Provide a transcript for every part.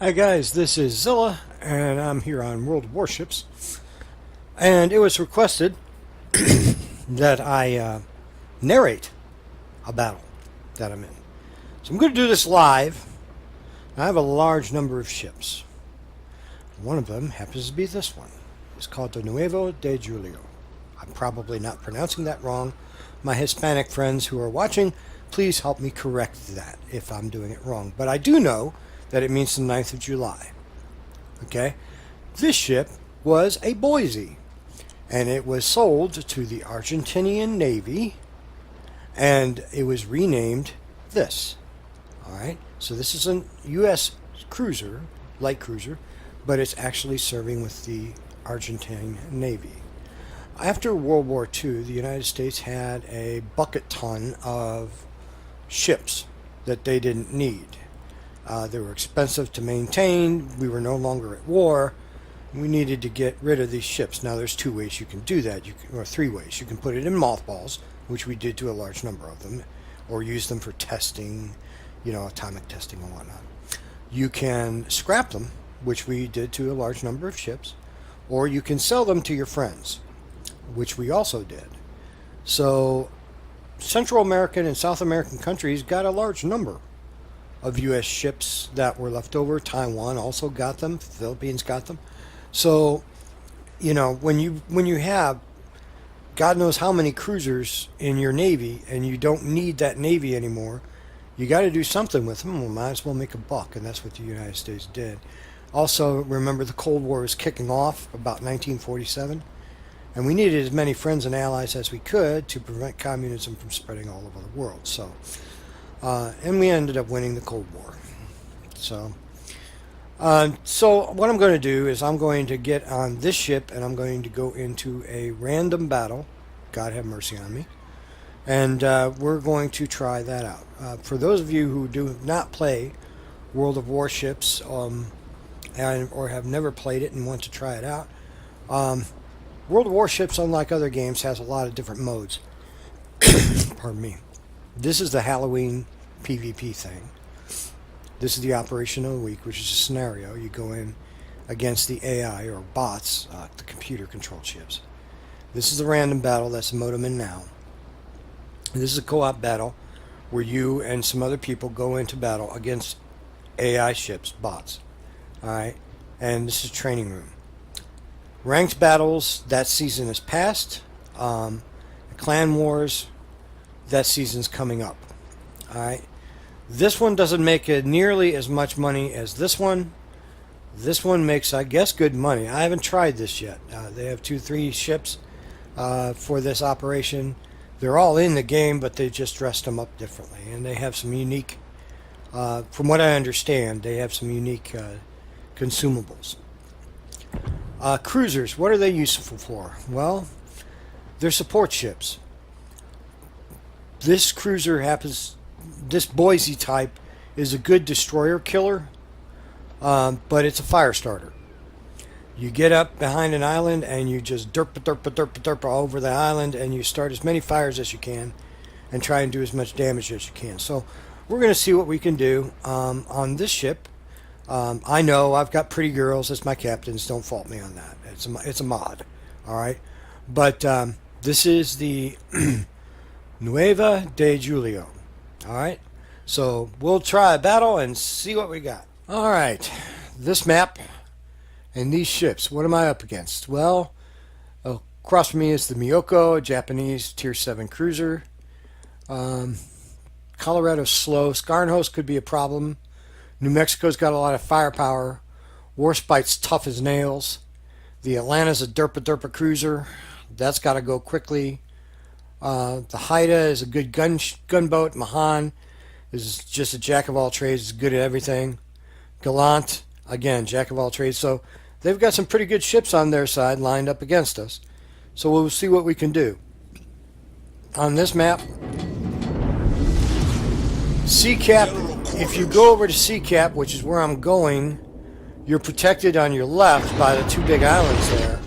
Hi guys, this is Zilla, and I'm here on World of Warships. And it was requested that I narrate a battle that I'm in. So I'm going to do this live. I have a large number of ships. One of them happens to be this one. It's called the Nueve de Julio. I'm probably not pronouncing that wrong. My Hispanic friends who are watching, please help me correct that if I'm doing it wrong. But I do know that it means the 9th of July. Okay? This ship was a Boise, and it was sold to the Argentinian Navy, and it was renamed this. Alright? So this is a U.S. cruiser, light cruiser, but it's actually serving with the Argentine Navy. After World War II, the United States had a bucket ton of ships that they didn't need. They were expensive to maintain. We were no longer at war. We needed to get rid of these ships. Now, there's two ways you can do that, or three ways. You can put it in mothballs, which we did to a large number of them, or use them for testing, atomic testing and whatnot. You can scrap them, which we did to a large number of ships, or you can sell them to your friends, which we also did. So Central American and South American countries got a large number of U.S. ships that were left over. Taiwan also got them. The Philippines got them. So, when you have God knows how many cruisers in your Navy and you don't need that Navy anymore, you got to do something with them. Well, might as well make a buck, and that's what the United States did. Also, remember the Cold War was kicking off about 1947, and we needed as many friends and allies as we could to prevent communism from spreading all over the world. So, and we ended up winning the Cold War. So what I'm going to do is I'm going to get on this ship and I'm going to go into a random battle. God have mercy on me. And we're going to try that out. For those of you who do not play World of Warships or have never played it and want to try it out, World of Warships, unlike other games, has a lot of different modes. Pardon me. This is the Halloween PvP thing. This is the Operation of the Week, which is a scenario. You go in against the AI or bots, the computer-controlled ships. This is the random battle. That's the mode I'm in now. And this is a co-op battle where you and some other people go into battle against AI ships, bots. Alright? And this is training room. Ranked battles, that season is past. Clan Wars, that season's coming up. Alright? This one doesn't make nearly as much money as this one. This one makes, I guess, good money. I haven't tried this yet. They have 2-3 ships for this operation. They're all in the game, but they just dressed them up differently. And they have some unique, from what I understand, they have some unique consumables. Cruisers, what are they useful for? Well, they're support ships. This cruiser this Boise type is a good destroyer killer, but it's a fire starter. You get up behind an island and you just derp all over the island and you start as many fires as you can and try and do as much damage as you can. So we're going to see what we can do on this ship. I know I've got pretty girls as my captains. Don't fault me on that. It's a mod. All right. But this is the Nueve de Julio. All right. So we'll try a battle and see what we got. All right. This map and these ships. What am I up against? Well, across from me is the Miyoko, a Japanese Tier 7 cruiser. Colorado's slow. Skarnhos could be a problem. New Mexico's got a lot of firepower. Warspite's tough as nails. The Atlanta's a derpa cruiser. That's got to go quickly. The Haida is a good gunboat. Mahan is just a jack of all trades. Is good at everything. Gallant, again, jack of all trades. So they've got some pretty good ships on their side lined up against us. So we'll see what we can do. On this map, C-Cap, if you go over to C-Cap, which is where I'm going, you're protected on your left by the two big islands there.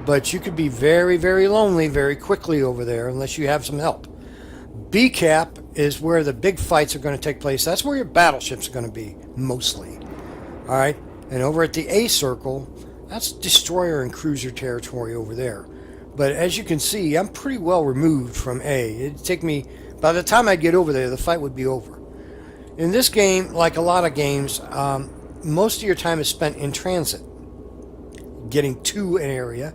But you could be very, very lonely very quickly over there unless you have some help. B-Cap is where the big fights are going to take place. That's where your battleships are going to be, mostly. All right, and over at the A circle, that's destroyer and cruiser territory over there. But as you can see, I'm pretty well removed from A. It'd take me, by the time I get over there, the fight would be over. In this game, like a lot of games, most of your time is spent in transit, getting to an area,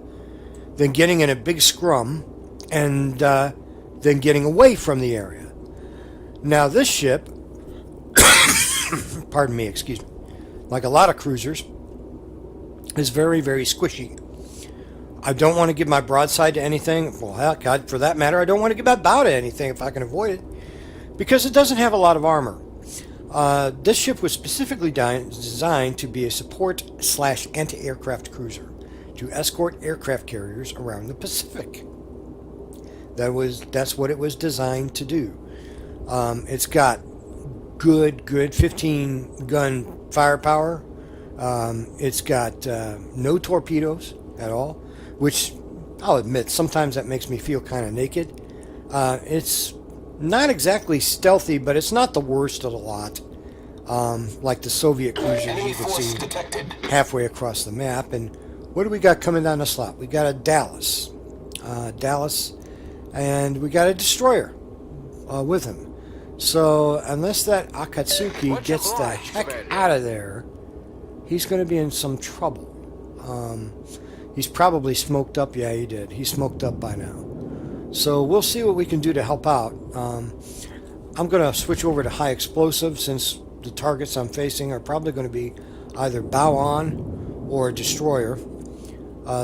then getting in a big scrum, and then getting away from the area. Now this ship, pardon me, excuse me, like a lot of cruisers, is very, very squishy. I don't want to give my broadside to anything. Well, hell, God, for that matter, I don't want to give my bow to anything if I can avoid it, because it doesn't have a lot of armor. This ship was specifically designed to be a support/anti-aircraft cruiser to escort aircraft carriers around the Pacific. That's what it was designed to do. It's got good 15 gun firepower. It's got no torpedoes at all, which I'll admit sometimes that makes me feel kind of naked. It's not exactly stealthy, but it's not the worst of the lot. Like the Soviet cruisers you can see halfway across the map. And what do we got coming down the slot? We got a Dallas, and we got a destroyer with him. So unless that Akatsuki gets the heck out of there, he's going to be in some trouble. He's probably smoked up. Yeah, he did. He's smoked up by now. So we'll see what we can do to help out. I'm going to switch over to high explosive, since the targets I'm facing are probably going to be either bow on or a destroyer.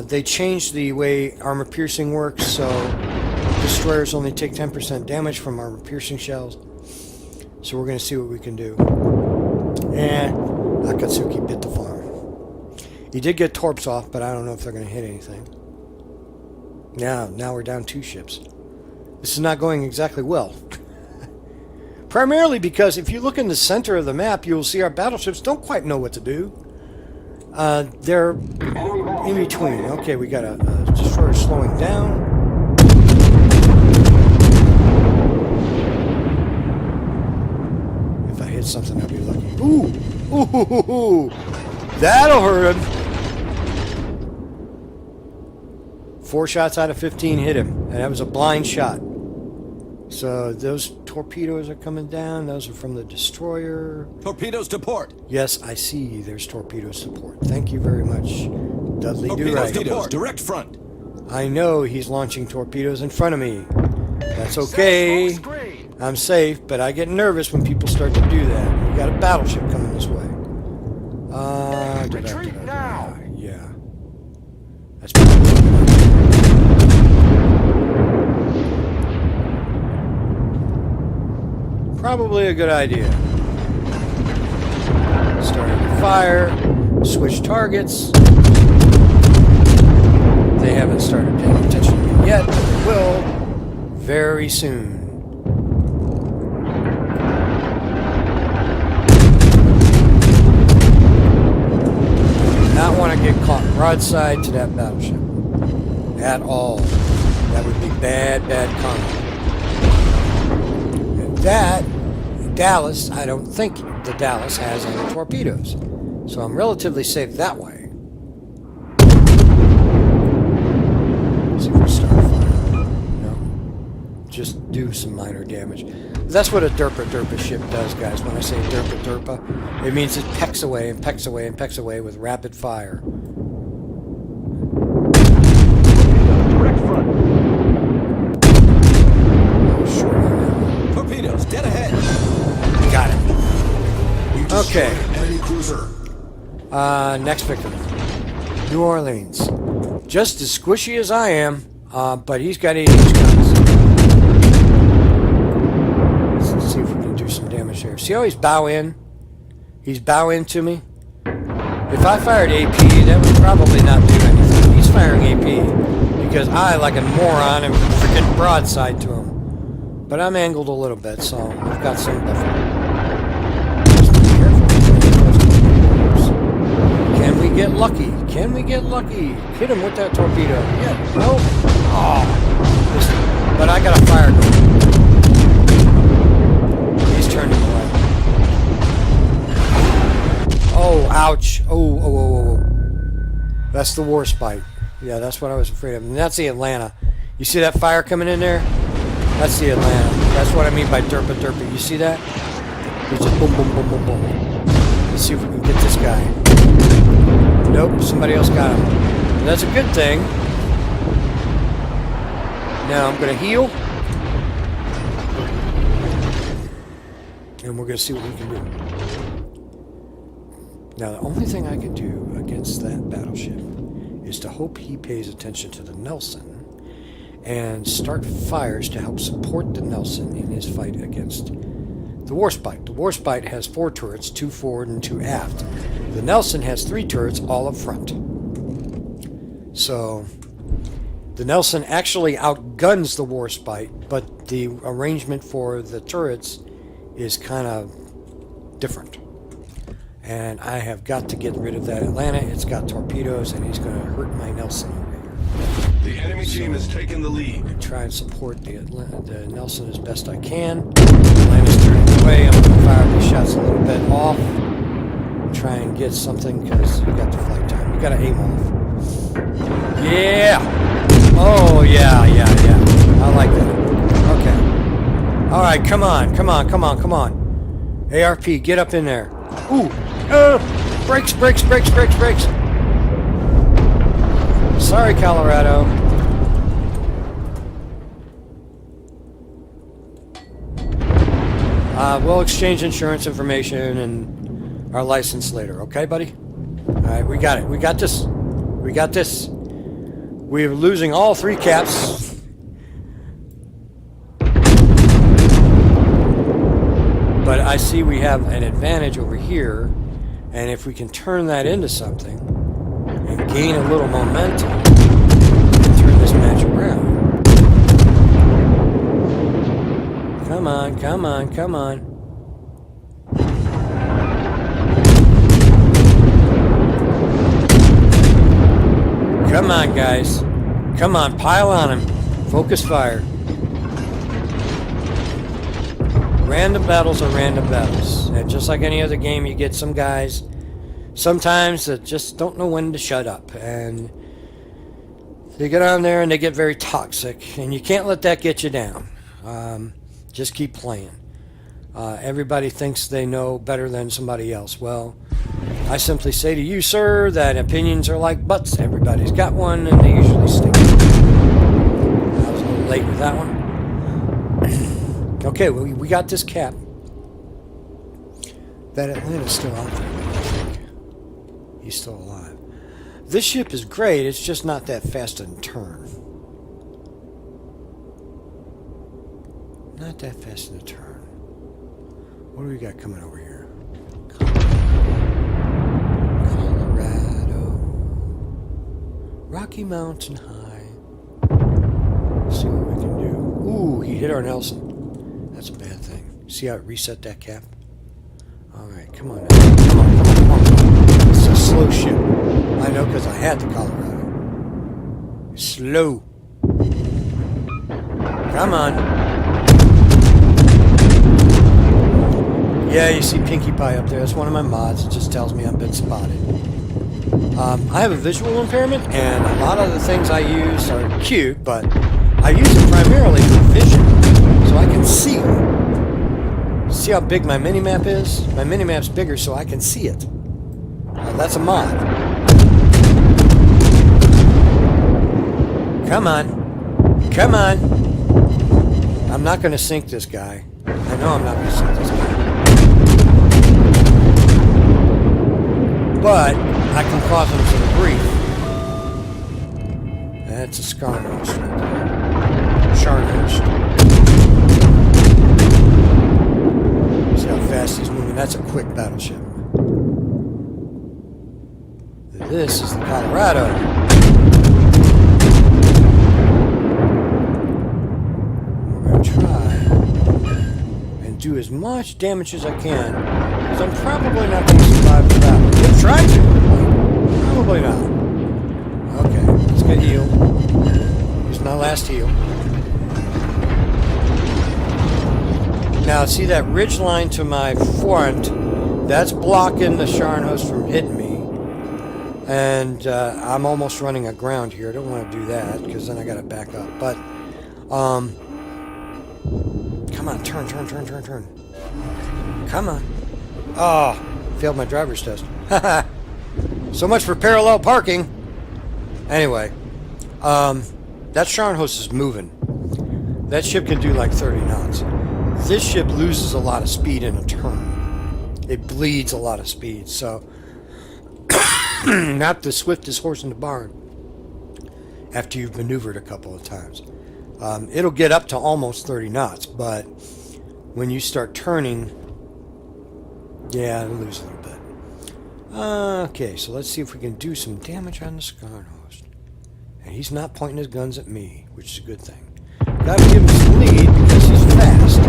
They changed the way armor piercing works, so destroyers only take 10% damage from armor piercing shells. So we're going to see what we can do. And Akatsuki bit the farm. He did get torps off, but I don't know if they're going to hit anything. Now we're down 2 ships. This is not going exactly well. Primarily because if you look in the center of the map, you'll see our battleships don't quite know what to do. They're in between. Okay, we got a destroyer slowing down. If I hit something, I'll be lucky. Ooh! That'll hurt him. 4 shots out of 15 hit him, and that was a blind shot. So those torpedoes are coming down. Those are from the destroyer. Torpedoes to port. Yes, I see. There's torpedoes to port. Thank you very much, Dudley Do-Right. Torpedoes, direct front. I know he's launching torpedoes in front of me. That's okay. I'm safe, but I get nervous when people start to do that. We got a battleship coming this way. Retreat now. Yeah. That's probably a good idea. Starting to fire. Switch targets. They haven't started paying attention to me yet, but they will very soon. Not want to get caught broadside to that battleship at all. That would be bad karma. And that Dallas, I don't think the Dallas has any torpedoes, so I'm relatively safe that way. Let's see if we start fire. No, just do some minor damage. That's what a derpa ship does, guys. When I say derpa, it means it pecks away and pecks away and pecks away with rapid fire. Direct front. Oh, sure. Torpedoes, dead ahead. Got it. Okay. Enemy cruiser. Next victim. New Orleans. Just as squishy as I am, but he's got 8-inch guns. Let's see if we can do some damage here. See how he's bow in? He's bow in to me. If I fired AP, that would probably not do anything. He's firing AP because I, like a moron, am freaking broadside to him. But I'm angled a little bit, so I've got some buffer. Just be careful. Can we get lucky? Can we get lucky? Hit him with that torpedo. Yeah. No. Oh. But I got a fire going. He's turning away. Oh, ouch. That's the Warspite. Yeah, that's what I was afraid of. And that's the Atlanta. You see that fire coming in there? That's the Atlanta. That's what I mean by derpa derpa. You see that? It's just boom, boom, boom, boom, boom. Let's see if we can get this guy. Nope, somebody else got him. And that's a good thing. Now I'm going to heal. And we're going to see what we can do. Now, the only thing I can do against that battleship is to hope he pays attention to the Nelson and start fires to help support the Nelson in his fight against the Warspite. The Warspite has 4 turrets, 2 forward and 2 aft. The Nelson has 3 turrets, all up front. So, the Nelson actually outguns the Warspite, but the arrangement for the turrets is kind of different. And I have got to get rid of that Atlanta. It's got torpedoes, and he's going to hurt my Nelson over here. The enemy team has taken the lead. I try and support the Nelson as best I can. Atlanta's turning away. I'm going to fire these shots a little bit off. Try and get something because you got the flight time. You got to aim off. Yeah. Oh yeah. I like that. Okay. All right. Come on. ARP, get up in there. Ooh. Brakes. Sorry, Colorado. We'll exchange insurance information and our license later, okay, buddy? Alright, we got it. We got this. We're losing all 3 caps. But I see we have an advantage over here, and if we can turn that into something and gain a little momentum and turn this match around. Come on. Come on, guys. Come on, pile on him. Focus fire. Random battles are random battles. And just like any other game, you get some guys sometimes that just don't know when to shut up. And they get on there and they get very toxic. And you can't let that get you down. Just keep playing. Everybody thinks they know better than somebody else. Well, I simply say to you, sir, that opinions are like butts. Everybody's got one, and they usually stink. I was a little late with that one. Okay, well, we got this cap. That Atlanta's still out there, I think. He's still alive. This ship is great, it's just not that fast in turn. Not that fast in the turn. What do we got coming over here? Colorado. Rocky Mountain High. Let's see what we can do. Ooh, he hit our Nelson. That's a bad thing. See how it reset that cap? Alright, come on now. Come on. It's a slow ship. I know because I had the Colorado. It's slow. Come on. Yeah, you see Pinkie Pie up there. That's one of my mods. It just tells me I've been spotted. I have a visual impairment, and a lot of the things I use are cute, but I use it primarily for vision, so I can see. See how big my minimap is? My minimap's bigger so I can see it. That's a mod. Come on. I'm not going to sink this guy. I know I'm not going to sink this guy. But I can cause him to grief. That's a Scarnhurst right there. Sharnhurst. See how fast he's moving? That's a quick battleship. This is the Colorado. We're going to try and do as much damage as I can, because I'm probably not going to survive the battle. We'll try to. Probably not. Okay, let's get healed. Here's my last heal. Now, see that ridge line to my front? That's blocking the Sharnhurst from hitting me. And I'm almost running aground here. I don't want to do that because then I got to back up. But, come on, turn. Come on. Oh, failed my driver's test. So much for parallel parking. Anyway, that Scharnhorst is moving. That ship can do like 30 knots. This ship loses a lot of speed in a turn. It bleeds a lot of speed, so not the swiftest horse in the barn after you've maneuvered a couple of times. It'll get up to almost 30 knots, but when you start turning, yeah, it'll lose a little bit. Okay, so let's see if we can do some damage on the Scharnhorst. And he's not pointing his guns at me, which is a good thing. Gotta give him some lead because he's fast.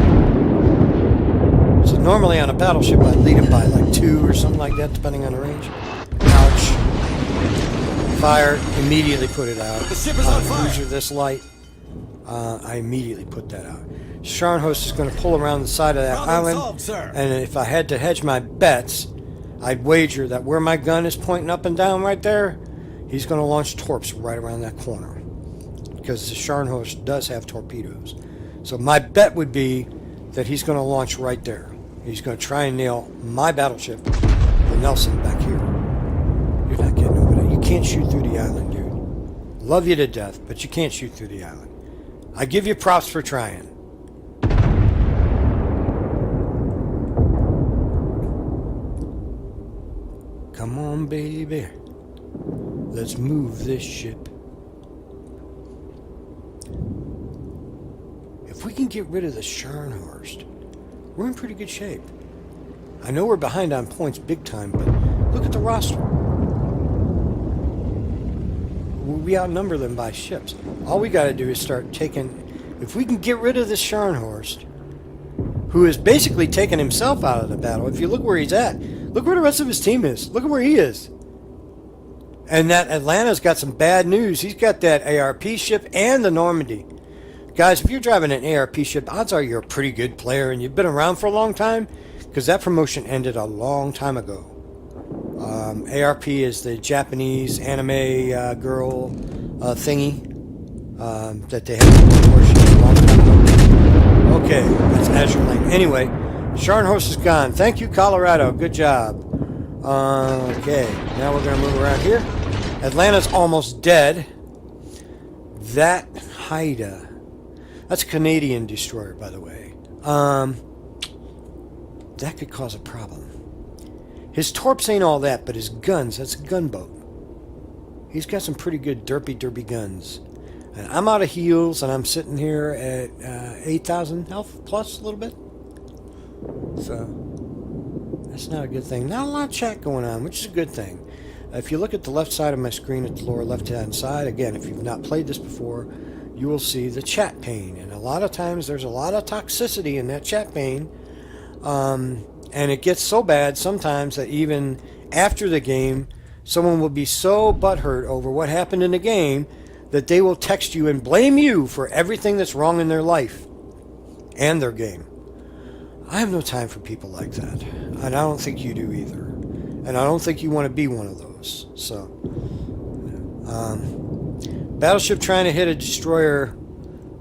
So normally on a battleship I'd lead him by like 2 or something like that, depending on the range. Ouch. Fire, immediately put it out. The ship is on fire. Cruiser this light, I immediately put that out. Scharnhorst is going to pull around the side of that island, solved, sir. and if I had to hedge my bets, I'd wager that where my gun is pointing up and down right there, he's going to launch torps right around that corner. Because the Scharnhorst does have torpedoes. So my bet would be that he's going to launch right there. He's going to try and nail my battleship, the Nelson, back here. You're not getting over that. You can't shoot through the island, dude. Love you to death, but you can't shoot through the island. I give you props for trying. Come on, baby. Let's move this ship. If we can get rid of the Scharnhorst, we're in pretty good shape. I know we're behind on points big time, but look at the roster. We outnumber them by ships. All we got to do is start taking... If we can get rid of the Scharnhorst, who is basically taking himself out of the battle, if you look where he's at, look where the rest of his team is. Look at where he is. And that Atlanta's got some bad news. He's got that ARP ship and the Normandy. Guys, if you're driving an ARP ship, odds are you're a pretty good player and you've been around for a long time, because that promotion ended a long time ago. ARP is the Japanese anime girl thingy that they had a long time ago. Okay, that's Azure Lane. Anyway, Scharnhorst is gone. Thank you, Colorado. Good job. Okay, now we're going to move around here. Atlanta's almost dead. That Haida... That's a Canadian destroyer, by the way. That could cause a problem. His torps ain't all that, but his guns, that's a gunboat. He's got some pretty good derpy guns. And I'm out of heals, and I'm sitting here at 8,000 health plus a little bit. So, that's not a good thing. Not a lot of chat going on, which is a good thing. If you look at the left side of my screen at the lower left-hand side, again, if you've not played this before, you will see the chat pane. And a lot of times there's a lot of toxicity in that chat pane. And it gets so bad sometimes that even after the game, someone will be so butthurt over what happened in the game that they will text you and blame you for everything that's wrong in their life and their game. I have no time for people like that. And I don't think you do either. And I don't think you want to be one of those. So, battleship trying to hit a destroyer,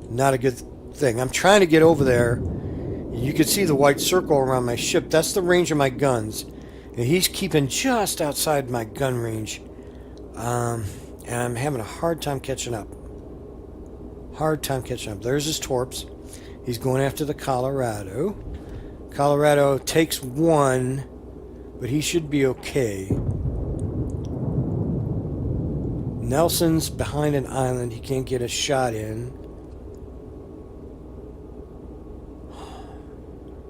not a good thing. I'm trying to get over there. You can see the white circle around my ship. That's the range of my guns. And he's keeping just outside my gun range. And I'm having a hard time catching up. There's his torps. He's going after the Colorado. Colorado takes one, but he should be okay. Nelson's behind an island. He can't get a shot in.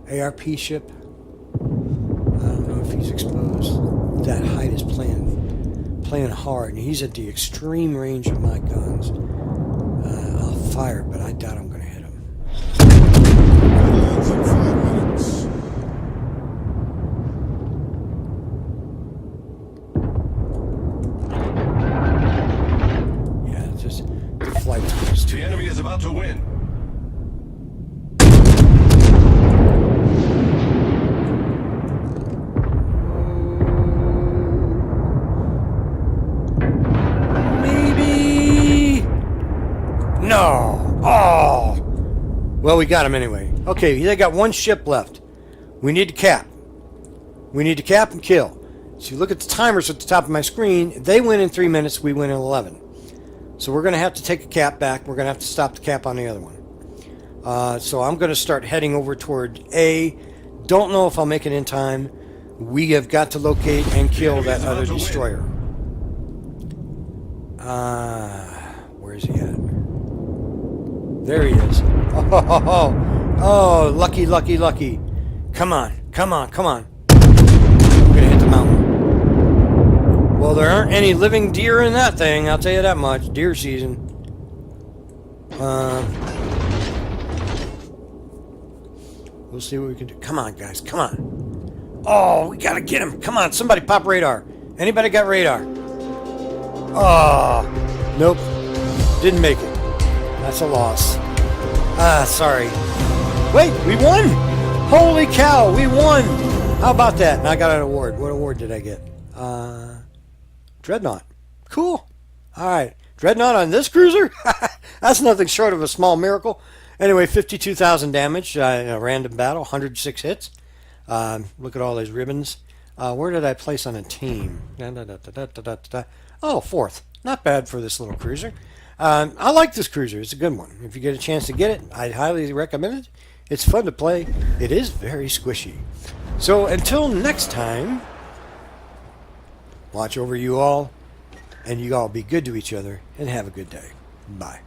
ARP ship. I don't know if he's exposed. That height is playing hard, and he's at the extreme range of my guns. I'll fire, but I doubt I'm going to hit him. Lands in 5 minutes. Yeah, just the flight time is too. The enemy is about to win. Well, we got him anyway. Okay, they got one ship left. We need to cap. We need to cap and kill. So you look at the timers at the top of my screen. They win in 3 minutes. We win in 11. So we're going to have to take a cap back. We're going to have to stop the cap on the other one. So I'm going to start heading over toward A. Don't know if I'll make it in time. We have got to locate and kill that other destroyer. Where is he at? There he is. Oh, lucky, lucky, lucky. Come on, come on, come on. I'm going to hit the mountain. Well, there aren't any living deer in that thing, I'll tell you that much. Deer season. We'll see what we can do. Come on, guys, come on. Oh, we got to get him. Come on, somebody pop radar. Anybody got radar? Oh, nope. Didn't make it. That's a loss. Sorry. Wait, we won! Holy cow, we won! How about that? And I got an award. What award did I get? Dreadnought. Cool. Alright. Dreadnought on this cruiser? That's nothing short of a small miracle. Anyway, 52,000 damage. A random battle. 106 hits. Look at all those ribbons. Where did I place on a team? Oh, fourth. Not bad for this little cruiser. I like this cruiser. It's a good one. If you get a chance to get it, I'd highly recommend it. It's fun to play. It is very squishy. So until next time, watch over you all, and you all be good to each other, and have a good day. Bye.